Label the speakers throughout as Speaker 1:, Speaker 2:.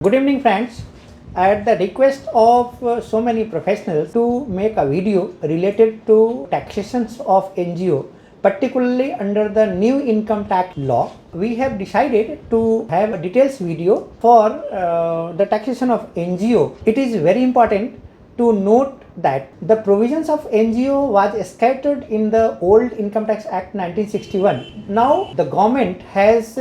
Speaker 1: Good evening friends. At the request of so many professionals to make a video related to taxations of NGO, particularly under the new income tax law, we have decided to have a details video for the taxation of NGO. It is very important to note that the provisions of NGO was scattered in the old Income Tax Act 1961. Now the government has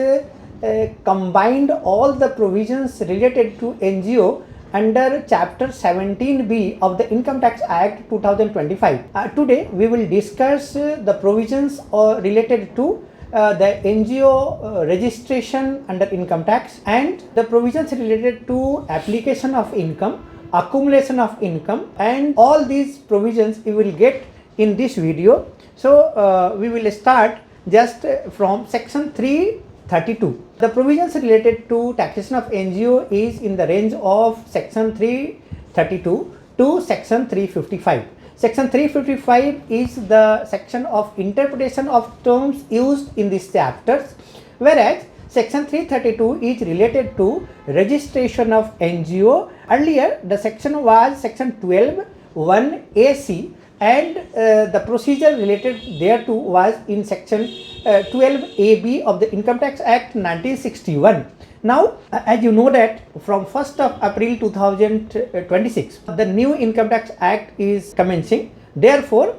Speaker 1: combined all the provisions related to NGO under chapter 17B of the Income Tax Act 2025. Today we will discuss the provisions related to the NGO registration under income tax and the provisions related to application of income, accumulation of income, and all these provisions you will get in this video. So we will start just from section 332. The provisions related to taxation of NGO is in the range of section 332 to section 355. Section 355 is the section of interpretation of terms used in these chapters, whereas section 332 is related to registration of NGO. Earlier the section was section 12(1)(a)(c) and the procedure related thereto was in section 12(a)(b) of the Income Tax Act 1961. Now, as you know that from 1st of April 2026, the new Income Tax Act is commencing. Therefore,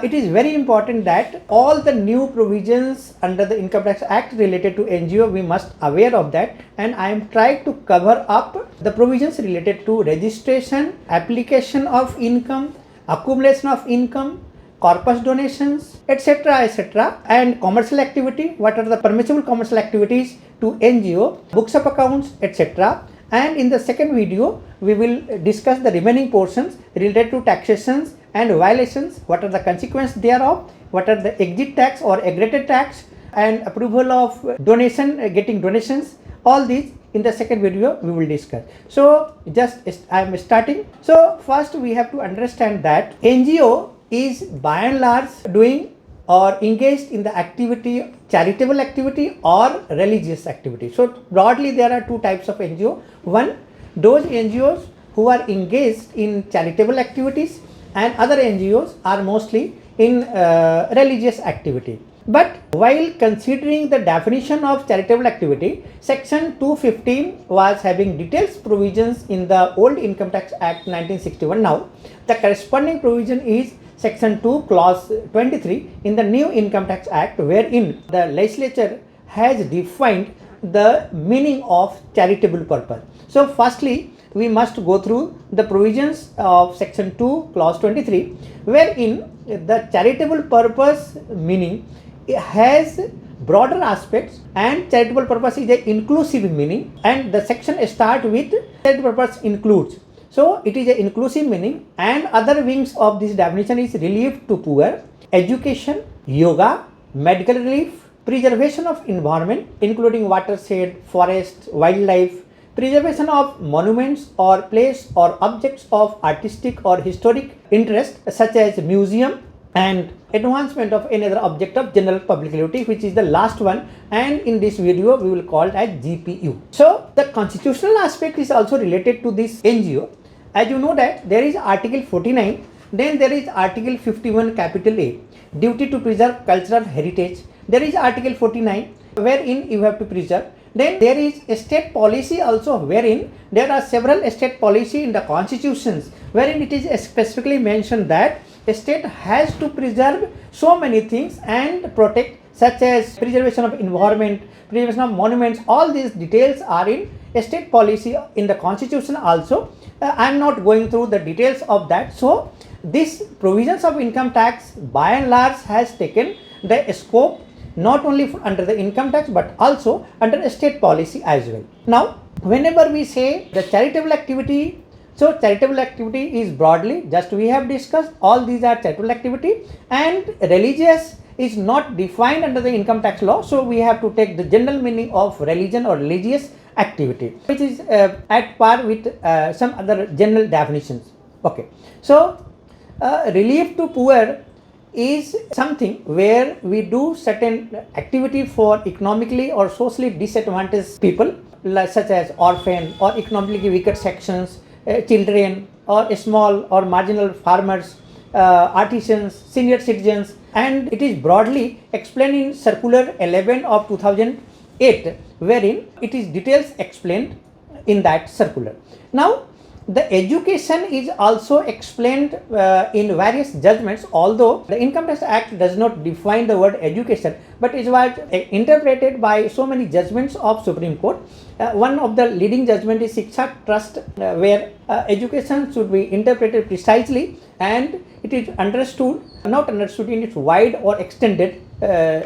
Speaker 1: it is very important that all the new provisions under the Income Tax Act related to NGO, we must aware of that, and I am trying to cover up the provisions related to registration, application of income, accumulation of income, corpus donations, etc., and commercial activity, what are the permissible commercial activities to NGO, books of accounts, etc. And in the second video we will discuss the remaining portions related to taxations and violations, what are the consequences thereof, what are the exit tax or aggregated tax, and approval of donation, getting donations. All these in the second video we will discuss. So just I am starting. So first we have to understand that NGO is by and large doing or engaged in the activity, charitable activity or religious activity. So broadly there are two types of NGO. One, those NGOs who are engaged in charitable activities, and other NGOs are mostly in religious activity. But while considering the definition of charitable activity, section 215 was having details provisions in the old Income Tax Act 1961. Now the corresponding provision is section 2 clause 23 in the new Income Tax Act, wherein the legislature has defined the meaning of charitable purpose. So firstly we must go through the provisions of section 2 clause 23, wherein the charitable purpose meaning has broader aspects, and charitable purpose is a inclusive meaning, and the section start with charitable purpose includes. So it is an inclusive meaning, and other wings of this definition is relief to poor, education, yoga, medical relief, preservation of environment including watershed, forest, wildlife, preservation of monuments or place or objects of artistic or historic interest such as museum, and advancement of any other object of general public utility, which is the last one, and in this video we will call it as GPU. So the constitutional aspect is also related to this NGO. As you know that there is article 49, then there is article 51 capital A, duty to preserve cultural heritage. There is article 49 wherein you have to preserve. Then there is a state policy also, wherein there are several state policy in the constitutions, wherein it is specifically mentioned that a state has to preserve so many things and protect, such as preservation of environment, preservation of monuments. All these details are in a state policy in the constitution also. I am not going through the details of that. So this provisions of income tax by and large has taken the scope not only under the income tax but also under a state policy as well. Now whenever we say the charitable activity, so charitable activity is broadly, just we have discussed, all these are charitable activity, and religious is not defined under the income tax law. So we have to take the general meaning of religion or religious activity, which is at par with some other general definitions. Okay, so relief to poor is something where we do certain activity for economically or socially disadvantaged people. such as orphan or economically weaker sections, children or small or marginal farmers, artisans, senior citizens, and it is broadly explained in Circular 11 of 2008, wherein it is details explained in that circular. Now, the education is also explained in various judgments, although the Income Tax Act does not define the word education, but it was interpreted by so many judgments of Supreme Court. One of the leading judgment is Shiksha Trust, where education should be interpreted precisely and it is understood, not understood in its wide or extended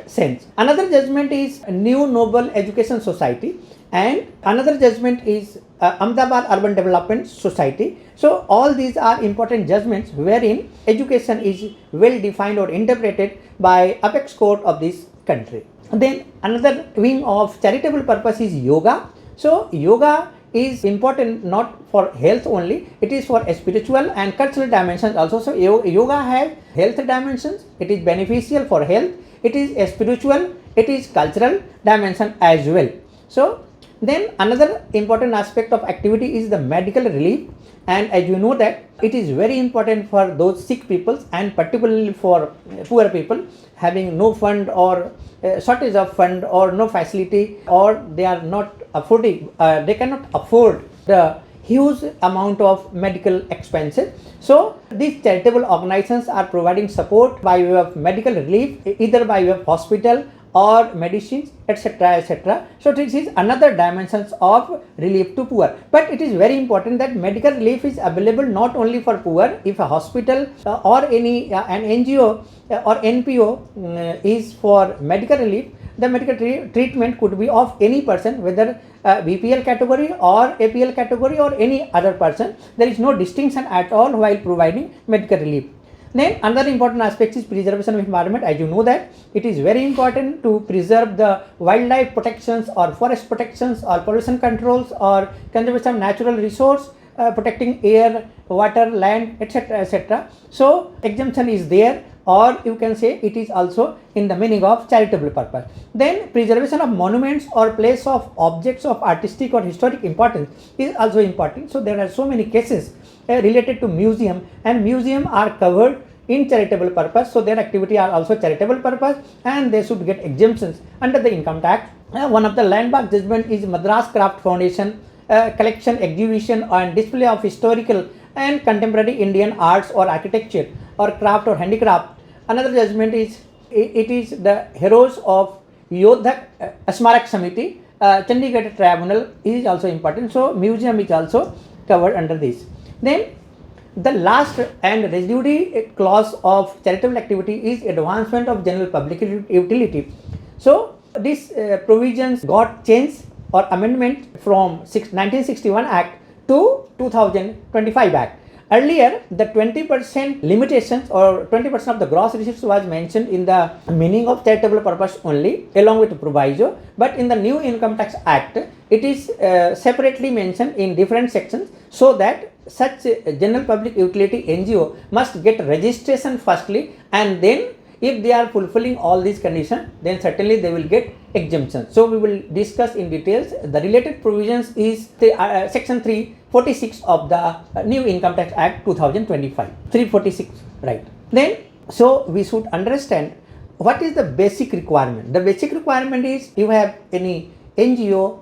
Speaker 1: sense. Another judgment is New Noble Education Society, and another judgment is Ahmedabad Urban Development Society. So all these are important judgments wherein education is well defined or interpreted by apex court of this country. Then another wing of charitable purpose is yoga. So yoga is important not for health only, it is for spiritual and cultural dimensions also. So yoga has health dimensions, it is beneficial for health, it is spiritual, it is cultural dimension as well. So then another important aspect of activity is the medical relief, and as you know that it is very important for those sick people and particularly for poor people having no fund or shortage of fund or no facility, or they are not affording, they cannot afford the huge amount of medical expenses. So these charitable organizations are providing support by way of medical relief, either by way of hospital or medicines, etc., etc. So this is another dimensions of relief to poor. But it is very important that medical relief is available not only for poor. If a hospital or any an NGO or NPO is for medical relief, the medical treatment could be of any person, whether BPL category or APL category or any other person. There is no distinction at all while providing medical relief. Then another important aspect is preservation of environment. As you know that it is very important to preserve the wildlife protections or forest protections or pollution controls or conservation of natural resource, protecting air, water, land, etc., etc. So exemption is there, or you can say it is also in the meaning of charitable purpose. Then preservation of monuments or place of objects of artistic or historic importance is also important. So there are so many cases related to museum, and museum are covered in charitable purpose, so their activity are also charitable purpose and they should get exemptions under the income tax. One of the landmark judgment is Madras Craft Foundation, collection, exhibition and display of historical and contemporary Indian arts or architecture or craft or handicraft. Another judgment is it is the Heroes of Yodha Smarak Samiti, Chandigarh Tribunal is also important. So museum is also covered under this. Then the last and residuary clause of charitable activity is advancement of general public utility. So these provisions got changed or amendment from 1961 Act to 2025 Act. Earlier, the 20% limitations or 20% of the gross receipts was mentioned in the meaning of charitable purpose only, along with proviso. But in the new Income Tax Act, it is separately mentioned in different sections, so that such general public utility NGO must get registration firstly, and then if they are fulfilling all these conditions, then certainly they will get exemption. So we will discuss in details. The related provisions is the section 346 of the new Income Tax Act 2025. 346, right. Then, so we should understand what is the basic requirement. The basic requirement is you have any NGO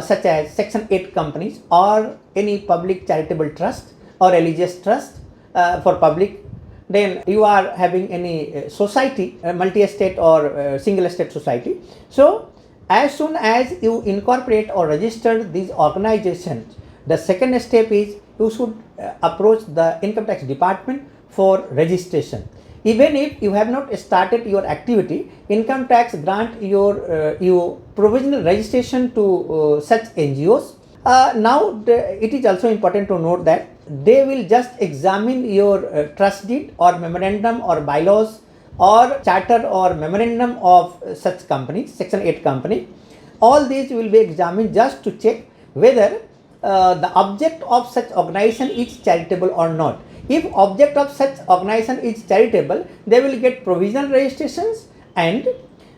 Speaker 1: such as section 8 companies or any public charitable trust or religious trust for public. Then you are having any society, multi-estate or single-estate society. So as soon as you incorporate or register these organizations, the second step is you should approach the income tax department for registration. Even if you have not started your activity, income tax grant your provisional registration to such NGOs. Now it is also important to note that they will just examine your trust deed or memorandum or bylaws or charter or memorandum of such companies, section 8 company. All these will be examined just to check whether the object of such organization is charitable or not. If object of such organization is charitable, they will get provisional registrations. And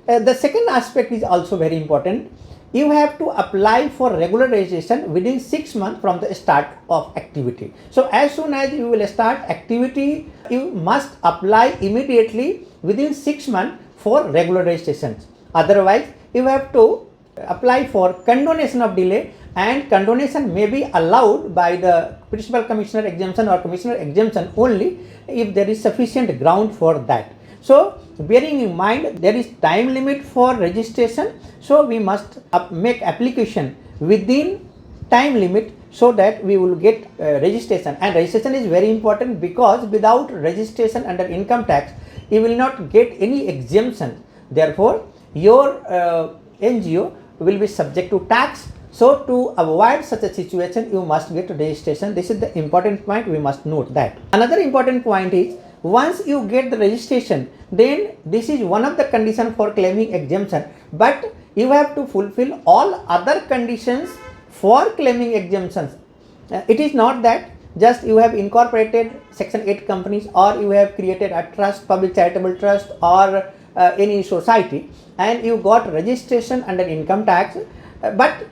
Speaker 1: the second aspect is also very important. you have to apply for regular registration within 6 months from the start of activity. So as soon as you will start activity, you must apply immediately within 6 months for regular registrations. Otherwise, you have to apply for condonation of delay, and condonation may be allowed by the principal commissioner exemption or commissioner exemption only if there is sufficient ground for that. So bearing in mind there is time limit for registration, so we must make application within time limit so that we will get registration. And registration is very important, because without registration under income tax you will not get any exemption. Therefore your NGO will be subject to tax. So to avoid such a situation, you must get registration. This is the important point, we must note that. Another important point is, once you get the registration, then this is one of the conditions for claiming exemption, but you have to fulfill all other conditions for claiming exemptions. It is not that just you have incorporated section 8 companies, or you have created a trust, public charitable trust, or any society, and you got registration under income tax, but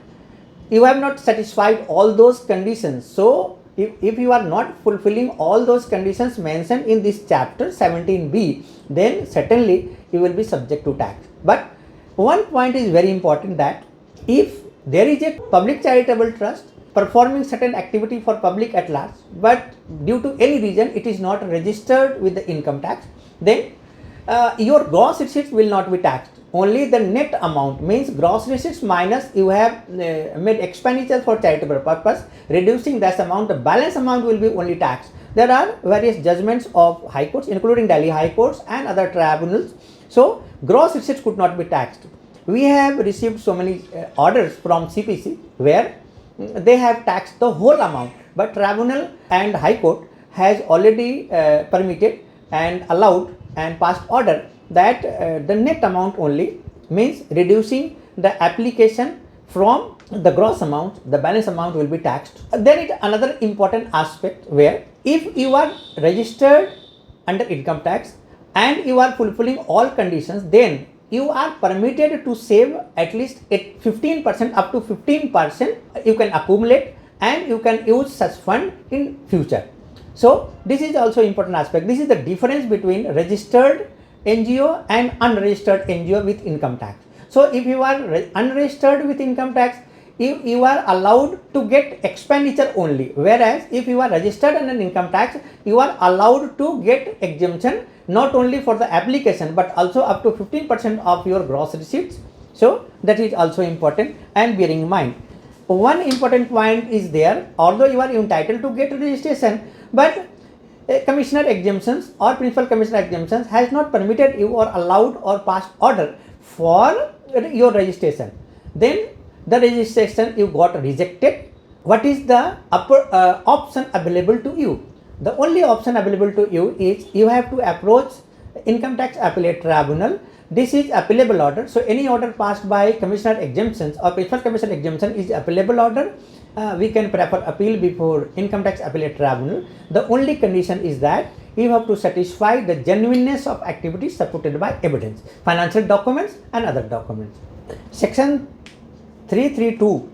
Speaker 1: you have not satisfied all those conditions. So if you are not fulfilling all those conditions mentioned in this chapter 17b, then certainly you will be subject to tax. But one point is very important, that if there is a public charitable trust performing certain activity for public at large, but due to any reason it is not registered with the income tax, then your gross receipts will not be taxed. Only the net amount, means gross receipts minus you have made expenditure for charitable purpose, reducing that amount, the balance amount will be only taxed. There are various judgments of high courts, including Delhi High Courts and other tribunals. So gross receipts could not be taxed. We have received so many orders from CPC where they have taxed the whole amount, but tribunal and high court has already permitted and allowed and passed order that the net amount only, means reducing the application from the gross amount, the balance amount will be taxed. There is another important aspect where if you are registered under income tax and you are fulfilling all conditions, then you are permitted to save at least at 15%, up to 15% you can accumulate, and you can use such fund in future. So this is also important aspect. This is the difference between registered NGO and unregistered NGO with income tax. So if you are unregistered with income tax, you are allowed to get expenditure only, whereas if you are registered under income tax, you are allowed to get exemption not only for the application but also up to 15% of your gross receipts. So that is also important, and bearing in mind one important point is there, although you are entitled to get registration, but commissioner exemptions or principal commissioner exemptions has not permitted you or allowed or passed order for your registration. Then the registration you got rejected. What is the upper option available to you? The only option available to you is you have to approach income tax appellate tribunal. This is appealable order. So any order passed by commissioner exemptions or principal commissioner exemption is appealable order. We can prefer appeal before income tax appellate tribunal. The only condition is that you have to satisfy the genuineness of activities supported by evidence, financial documents and other documents. Section 332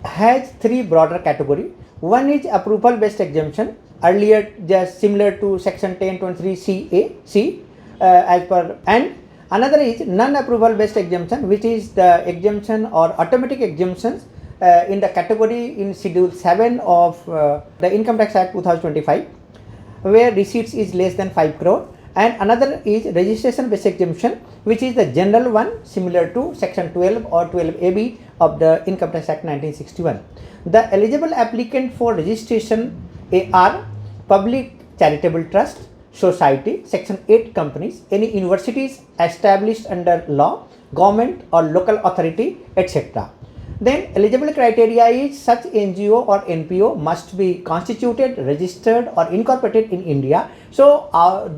Speaker 1: has three broader categories. One is approval based exemption, earlier just similar to section 1023 as per, and another is non-approval based exemption, which is the exemption or automatic exemptions in the category in schedule 7 of the Income Tax Act 2025, where receipts is less than 5 crore, and another is registration based exemption, which is the general one similar to section 12 or 12AB of the Income Tax Act 1961. The eligible applicant for registration are public charitable trust, society, section 8 companies, any universities established under law, government or local authority, etc. Then eligible criteria is such NGO or NPO must be constituted, registered or incorporated in India. So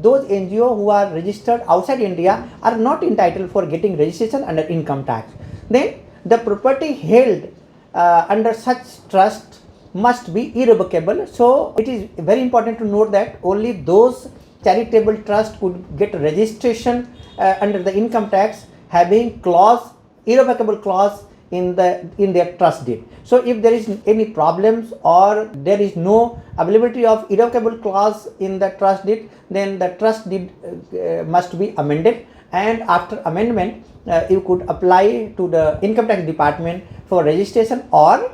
Speaker 1: those NGO who are registered outside India are not entitled for getting registration under income tax. Then the property held under such trust must be irrevocable. So it is very important to note that only those charitable trust could get registration under the income tax having clause, irrevocable clause in their trust deed. So if there is any problems or there is no availability of irrevocable clause in the trust deed, then the trust deed must be amended, and after amendment you could apply to the income tax department for registration, or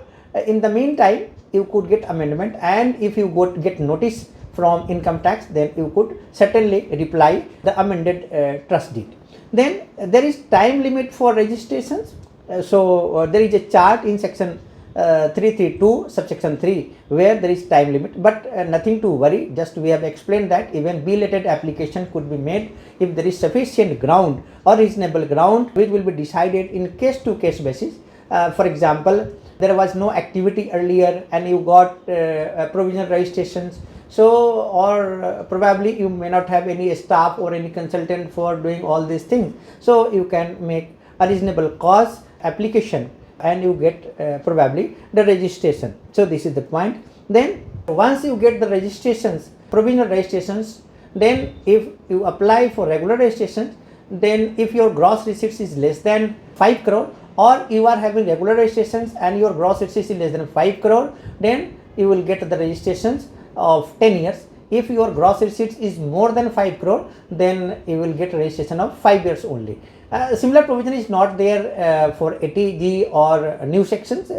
Speaker 1: in the meantime you could get amendment, and if you get notice from income tax, then you could certainly reply the amended trust deed. Then there is time limit for registrations. There is a chart in section 332 subsection 3 where there is time limit, but nothing to worry. Just we have explained that even belated application could be made if there is sufficient ground or reasonable ground, which will be decided in case to case basis. For example, there was no activity earlier and you got provisional registrations, so or probably you may not have any staff or any consultant for doing all these things, so you can make a reasonable cause application and you get probably the registration. So this is the point. Then once you get the registrations, provisional registrations, then if you apply for regular registrations, then if your gross receipts is less than 5 crore, or you are having regular registrations and your gross receipts is less than 5 crore, then you will get the registrations of 10 years. If your gross receipts is more than 5 crore, then you will get registration of 5 years only. Similar provision is not there for ATG or new sections,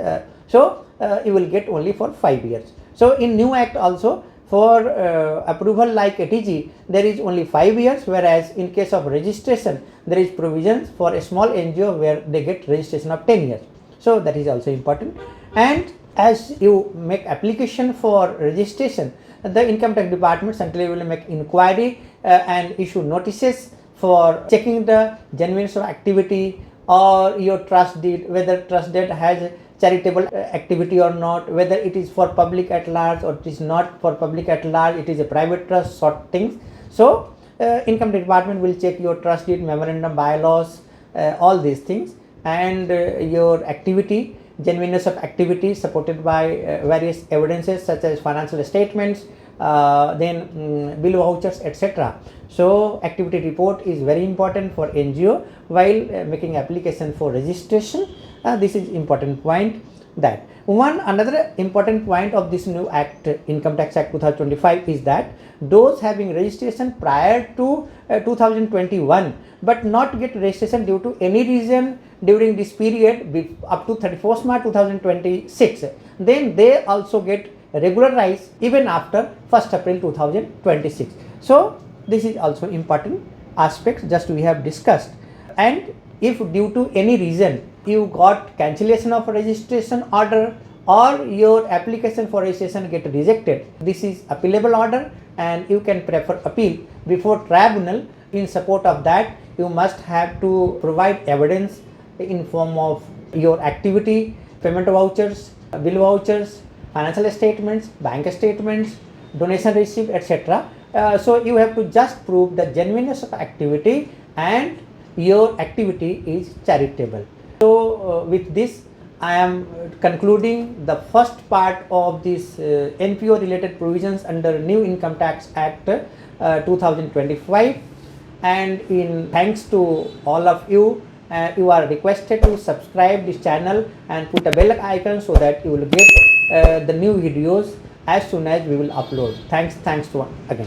Speaker 1: so you will get only for 5 years. So in new act also, for approval like ATG, there is only 5 years, whereas in case of registration there is provisions for a small NGO where they get registration of 10 years. So that is also important. And as you make application for registration, the income tax department centrally will make inquiry and issue notices for checking the genuineness of activity or your trust deed, whether trust deed has charitable activity or not, whether it is for public at large or it is not for public at large, it is a private trust, sort of things. So income department will check your trust deed, memorandum, bylaws, all these things, and your activity, genuineness of activity supported by various evidences such as financial statements, then bill vouchers, etc. So activity report is very important for NGO while making application for registration. This is important point. That another important point of this new act, Income Tax Act 2025, is that those having registration prior to 2021 but not get registration due to any reason during this period up to 31st March 2026, then they also get regularized even after 1st April 2026. So this is also important aspects just we have discussed. And if due to any reason you got cancellation of registration order or your application for registration get rejected, this is appealable order and you can prefer appeal before tribunal. In support of that, you must have to provide evidence in form of your activity, payment vouchers, bill vouchers, financial statements, bank statements, donation received, etc. So you have to just prove the genuineness of activity and your activity is charitable. So with this I am concluding the first part of this NPO related provisions under New Income Tax Act 2025, and in thanks to all of you, you are requested to subscribe this channel and put a bell icon so that you will get the new videos as soon as we will upload. Thanks to again.